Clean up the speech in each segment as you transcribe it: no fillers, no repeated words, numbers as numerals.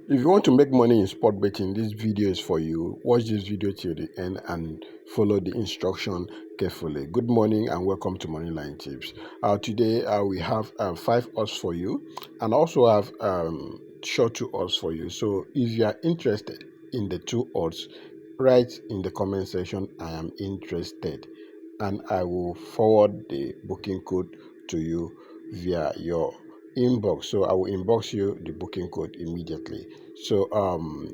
If you want to make money in sport betting, this video is for you. Watch this video till the end and follow the instruction carefully. Good morning and welcome to Moneyline Tips. Today we have 5 odds for you and also have short 2 odds for you. So if you are interested in the 2 odds, write in the comment section I am interested, and I will forward the booking code to you via your inbox. So I will inbox you the booking code immediately. So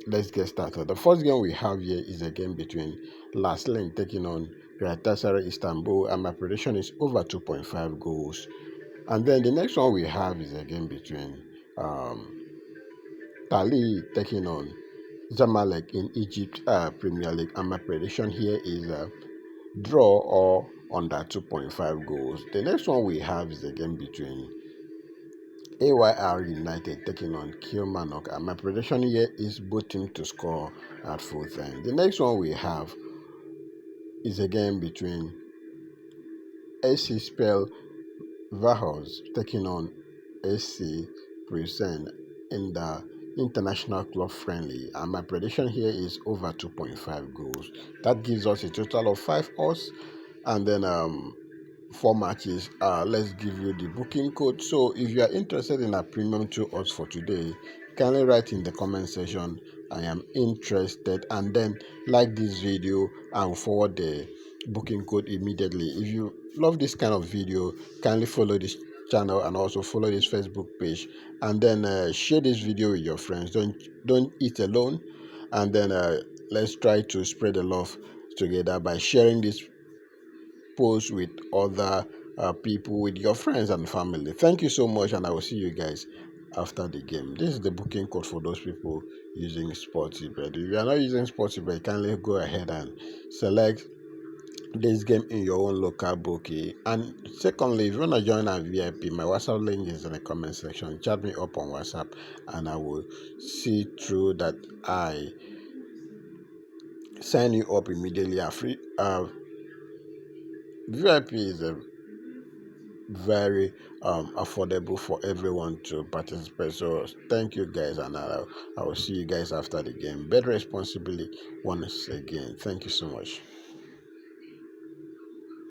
let's get started. The first game we have here is a game between Last Lane taking on Galatasaray Istanbul, and my prediction is over 2.5 goals. And then the next one we have is a game between Tali taking on Zamalek in Egypt Premier League, and my prediction here is draw or under 2.5 goals. The next one we have is a game between AYR United taking on Kilmarnock, and my prediction here is both teams to score at full time. The next one we have is a game between AC Spell Vahos taking on AC Present in the international club friendly, and my prediction here is over 2.5 goals. That gives us a total of 5 odds, and then 4 matches. Let's give you the booking code. So if you are interested in a premium 2 odds for today, kindly write in the comment section I am interested, and then like this video and forward the booking code immediately. If you love this kind of video, kindly follow this channel and also follow this Facebook page, and then share this video with your friends. Don't eat alone, and then let's try to spread the love together by sharing this post with other people, with your friends and family. Thank you so much, and I will see you guys after the game. This is the booking code for those people using Sportybet. If you are not using Sportybet, kindly go ahead and select this game in your own local bookie. And secondly, if you want to join our VIP, my WhatsApp link is in the comment section. Chat me up on WhatsApp, and I will see through that I sign you up immediately. A free VIP is a very affordable for everyone to participate. So thank you guys, and I will see you guys after the game. Bet responsibly once again. Thank you so much.